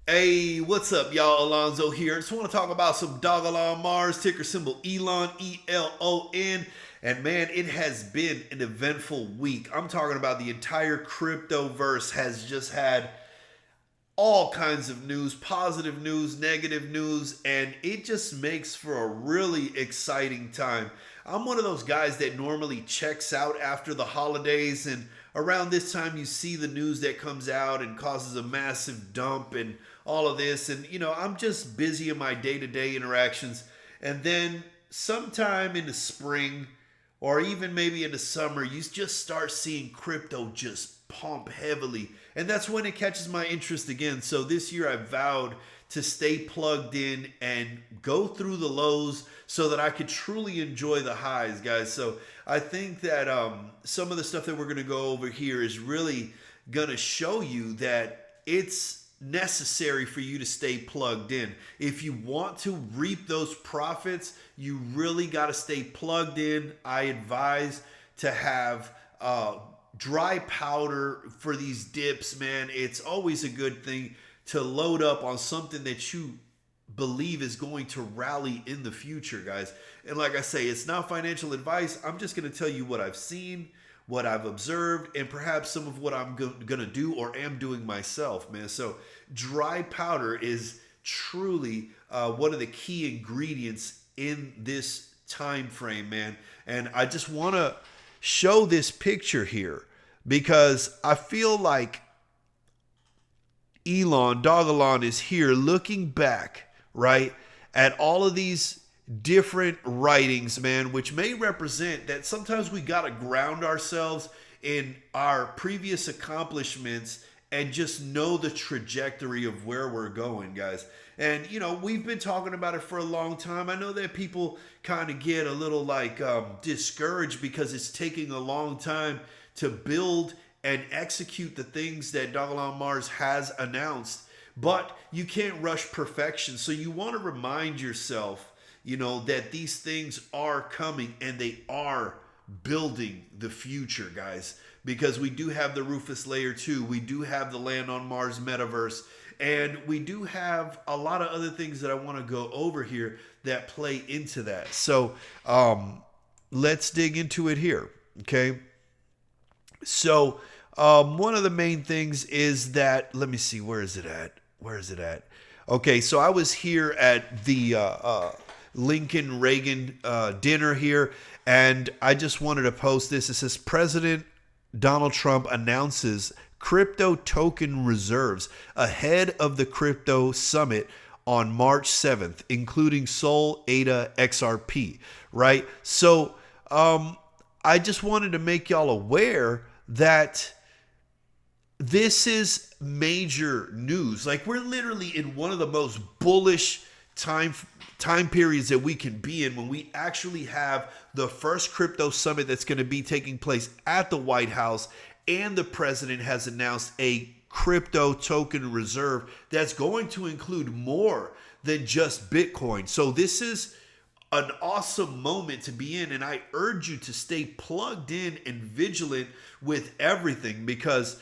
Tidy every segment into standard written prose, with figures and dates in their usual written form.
Hey, what's up, y'all? Alonzo here. Just want to talk about some Dogelon Mars, ticker symbol Elon, ELON. And man, it has been an eventful week. I'm talking about the entire crypto verse has just had all kinds of news, positive news, negative news, and it just makes for a really exciting time. I'm one of those guys that normally checks out after the holidays, and around this time you see the news that comes out and causes a massive dump and all of this. And I'm just busy in my day-to-day interactions. And then sometime in the spring or even maybe in the summer, you just start seeing crypto just pump heavily. And that's when it catches my interest again. So this year I vowed to stay plugged in and go through the lows so that I could truly enjoy the highs, guys. So I think that some of the stuff that we're going to go over here is really going to show you that it's necessary for you to stay plugged in. If you want to reap those profits, you really got to stay plugged in. I advise to have dry powder for these dips, man. It's always a good thing to load up on something that you believe is going to rally in the future, guys. And like I say, it's not financial advice. I'm just going to tell you what I've seen, what I've observed, and perhaps some of what I'm going to do or am doing myself, man. So dry powder is truly one of the key ingredients in this time frame, man. And I just want to show this picture here because I feel like Dogelon is here looking back, right, at all of these different writings, man, which may represent that sometimes we got to ground ourselves in our previous accomplishments and just know the trajectory of where we're going, guys. And we've been talking about it for a long time. I know that people kind of get a little like discouraged because it's taking a long time to build and execute the things that Dogelon Mars has announced. But you can't rush perfection. So you want to remind yourself, that these things are coming and they are building the future, guys. Because we do have the Rufus Layer 2, we do have the Land on Mars metaverse, and we do have a lot of other things that I want to go over here that play into that. So let's dig into it here, okay? So one of the main things is that, let me see, where is it at? Okay, so I was here at the Lincoln Reagan dinner here, and I just wanted to post this. It says President Donald Trump announces crypto token reserves ahead of the crypto summit on March 7th, including Sol, ADA, XRP, right? So I just wanted to make y'all aware that this is major news. Like, we're literally in one of the most bullish time periods that we can be in when we actually have the first crypto summit that's going to be taking place at the White House, and the president has announced a crypto token reserve that's going to include more than just Bitcoin. So this is an awesome moment to be in, and I urge you to stay plugged in and vigilant with everything because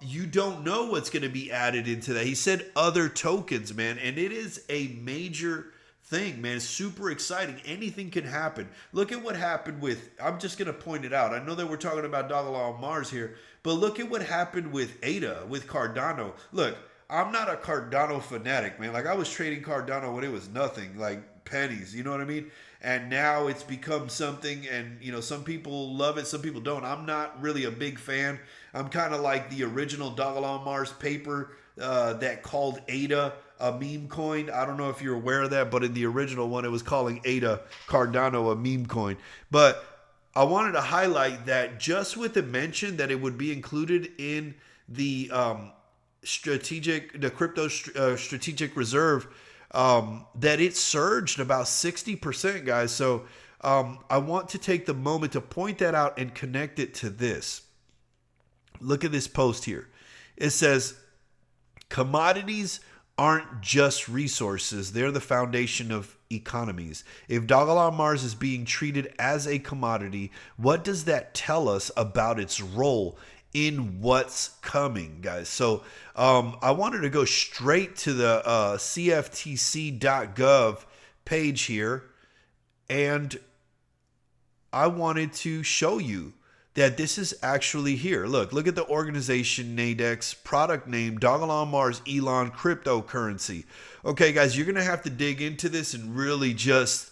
you don't know what's going to be added into that. He said other tokens, man, and it is a major thing, man. It's super exciting. Anything can happen. Look at what happened with, I'm just going to point it out. I know that we're talking about Dogelon Mars here, but look at what happened with ADA, with Cardano. Look, I'm not a Cardano fanatic, man. Like, I was trading Cardano when it was nothing, like pennies, you know what I mean? And now it's become something, and some people love it, some people don't. I'm not really a big fan. I'm kind of like the original Dogelon Mars paper that called ADA a meme coin. I don't know if you're aware of that, but in the original one, it was calling ADA Cardano a meme coin. But I wanted to highlight that just with the mention that it would be included in the crypto strategic reserve, that it surged about 60%, guys. So I want to take the moment to point that out and connect it to this. Look at this post here. It says, commodities aren't just resources, they're the foundation of economies. If Dogelon Mars is being treated as a commodity, what does that tell us about its role in what's coming, guys. So I wanted to go straight to the cftc.gov page here, and I wanted to show you that this is actually here. Look at the organization Nadex, product name, Dogelon Mars, Elon, cryptocurrency. Okay, guys, you're going to have to dig into this and really just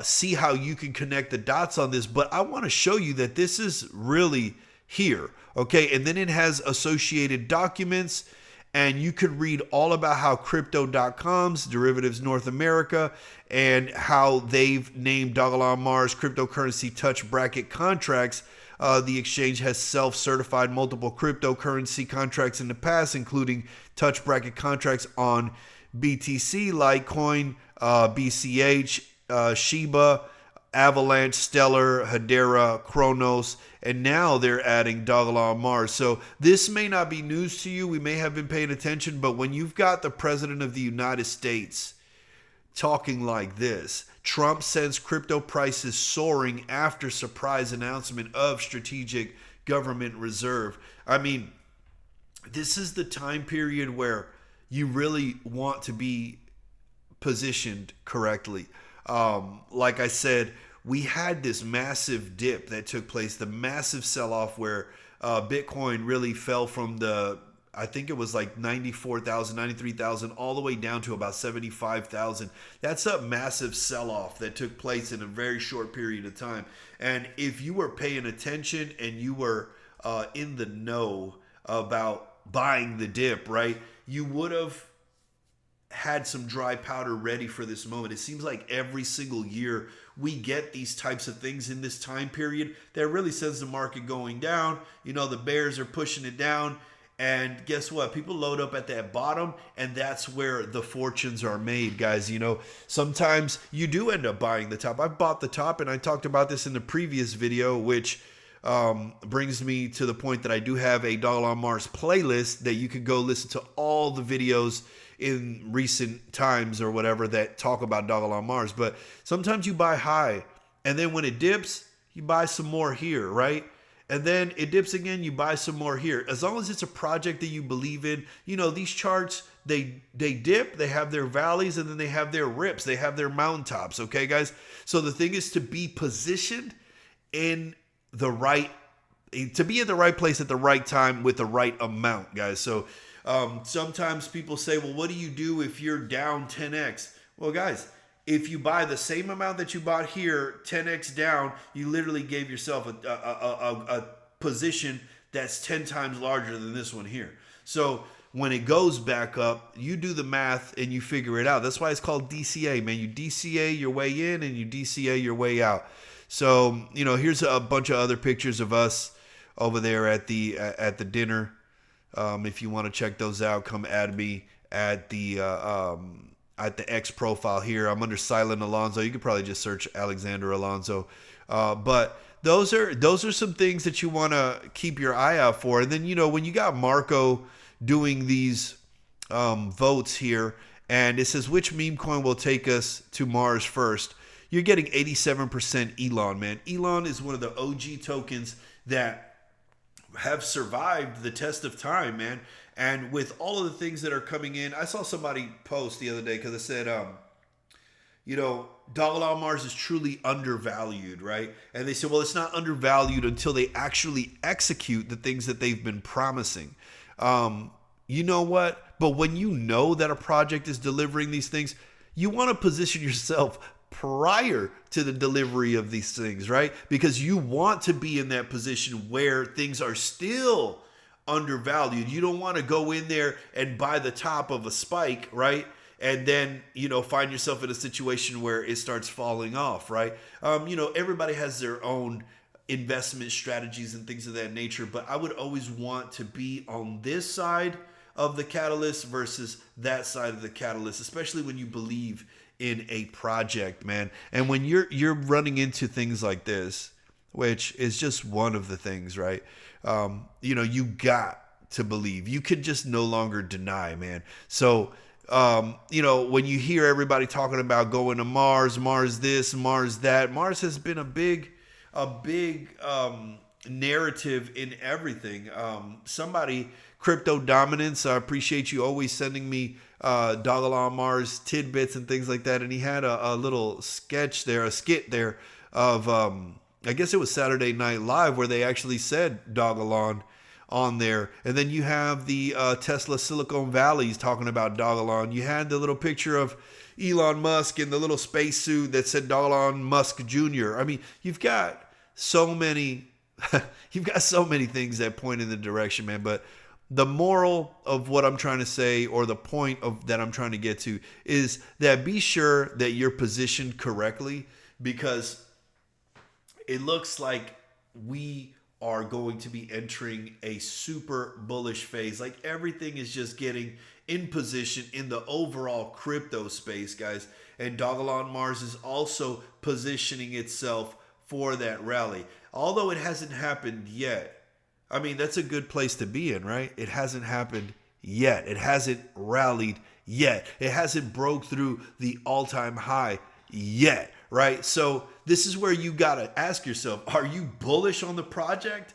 see how you can connect the dots on this. But I want to show you that this is really here. Okay, and then it has associated documents, and you could read all about how crypto.com's Derivatives North America and how they've named Dogelon Mars cryptocurrency touch bracket contracts. The exchange has self-certified multiple cryptocurrency contracts in the past, including touch bracket contracts on BTC, Litecoin, BCH, Shiba, Avalanche, Stellar, Hedera, Kronos, and now they're adding Dogelon Mars. So this may not be news to you. We may have been paying attention, but when you've got the President of the United States talking like this, Trump sends crypto prices soaring after surprise announcement of strategic government reserve. I mean, this is the time period where you really want to be positioned correctly. Like I said, we had this massive dip that took place, the massive sell-off where Bitcoin really fell from I think it was like 94,000, 93,000, all the way down to about 75,000. That's a massive sell-off that took place in a very short period of time. And if you were paying attention and you were in the know about buying the dip, right, you would have had some dry powder ready for this moment. It seems like every single year we get these types of things in this time period that really sends the market going down. You know, the bears are pushing it down. And guess what? People load up at that bottom, and that's where the fortunes are made, guys. You know, sometimes you do end up buying the top. I've bought the top, and I talked about this in the previous video, which brings me to the point that I do have a Dogelon Mars playlist that you could go listen to all the videos in recent times or whatever that talk about Dogelon Mars. But sometimes you buy high, and then when it dips, you buy some more here, right? And then it dips again, you buy some more here. As long as it's a project that you believe in, you know, these charts, they dip, they have their valleys, and then they have their rips, they have their mountaintops, okay, guys? So the thing is to be positioned in the right, to be in the right place at the right time with the right amount, guys. So sometimes people say, well, what do you do if you're down 10x? Well, guys, if you buy the same amount that you bought here, 10x down, you literally gave yourself a position that's 10 times larger than this one here. So when it goes back up, you do the math and you figure it out. That's why it's called DCA, man. You DCA your way in and you DCA your way out. So, you know, here's a bunch of other pictures of us over there at the dinner. If you want to check those out, come add me at the X profile here. I'm under Silent Alonzo. You could probably just search Alexander Alonzo. But those are some things that you want to keep your eye out for. And then, you know, when you got Marco doing these votes here, and it says which meme coin will take us to Mars first, you're getting 87% Elon, man. Elon is one of the OG tokens that have survived the test of time, man. And with all of the things that are coming in, I saw somebody post the other day because it said, you know, Dogelon Mars is truly undervalued, right? And they said, well, it's not undervalued until they actually execute the things that they've been promising. You know what? But when you know that a project is delivering these things, you want to position yourself prior to the delivery of these things, right? Because you want to be in that position where things are still undervalued. You don't want to go in there and buy the top of a spike, right? And then, you know, find yourself in a situation where it starts falling off, right? You know, everybody has their own investment strategies and things of that nature, but I would always want to be on this side of the catalyst versus that side of the catalyst, especially when you believe in a project, man. And when you're running into things like this, which is just one of the things, right? You know, you got to believe. You could just no longer deny, man. So, you know, when you hear everybody talking about going to Mars, Mars this, Mars that, Mars has been a big narrative in everything. Somebody, Crypto Dominance, I appreciate you always sending me Dogelon Mars tidbits and things like that. And he had a little sketch there, a skit there of, I guess it was Saturday Night Live, where they actually said Dogelon on there. And then you have the Tesla Silicon Valley's talking about Dogelon. You had the little picture of Elon Musk in the little spacesuit that said Dogelon Musk Jr. I mean, you've got so many you've got so many things that point in the direction, man. But the moral of what I'm trying to say, or the point of that I'm trying to get to, is that be sure that you're positioned correctly, because it looks like we are going to be entering a super bullish phase. Like everything is just getting in position in the overall crypto space, guys. And Dogelon Mars is also positioning itself for that rally. Although it hasn't happened yet. I mean, that's a good place to be in, right? It hasn't happened yet. It hasn't rallied yet. It hasn't broke through the all-time high yet, right? So this is where you got to ask yourself, are you bullish on the project,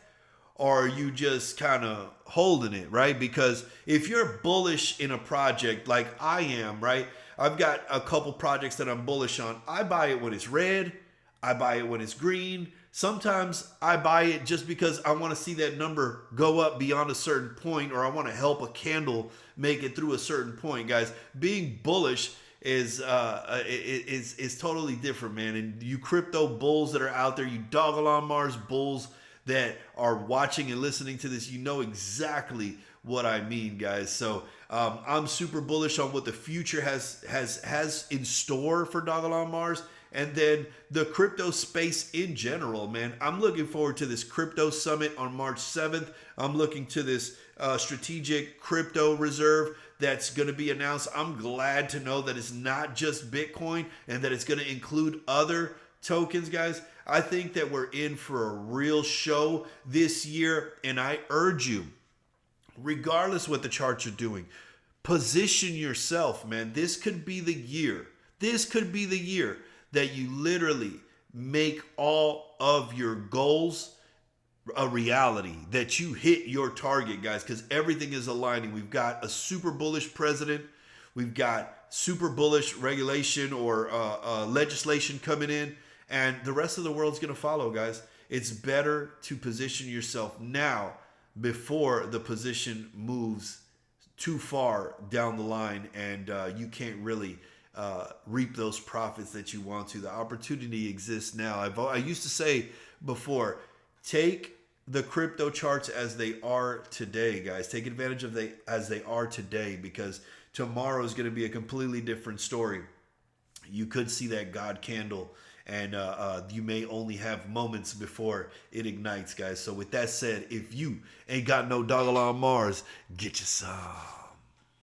or are you just kind of holding it, right? Because if you're bullish in a project like I am, right? I've got a couple projects that I'm bullish on. I buy it when it's red. I buy it when it's green. Sometimes I buy it just because I want to see that number go up beyond a certain point, or I want to help a candle make it through a certain point, guys. Being bullish is totally different, man. And you crypto bulls that are out there, you Dogelon Mars bulls that are watching and listening to this, you know exactly what I mean, guys. So I'm super bullish on what the future has in store for Dogelon Mars. And then the crypto space in general, man. I'm looking forward to this crypto summit on March 7th. I'm looking to this strategic crypto reserve that's going to be announced. I'm glad to know that it's not just Bitcoin, and that it's going to include other tokens, guys. I think that we're in for a real show this year, and I urge you, regardless what the charts are doing, position yourself, man. This could be the year. This could be the year that you literally make all of your goals a reality, that you hit your target, guys, because everything is aligning. We've got a super bullish president. We've got super bullish regulation or legislation coming in, and the rest of the world's going to follow, guys. It's better to position yourself now before the position moves too far down the line and you can't really reap those profits that you want to. The opportunity exists now. I used to say before, take the crypto charts as they are today, guys. Take advantage of they as they are today, because tomorrow is going to be a completely different story. You could see that God candle, and you may only have moments before it ignites, guys. So with that said, if you ain't got no Dogelon Mars, get you some.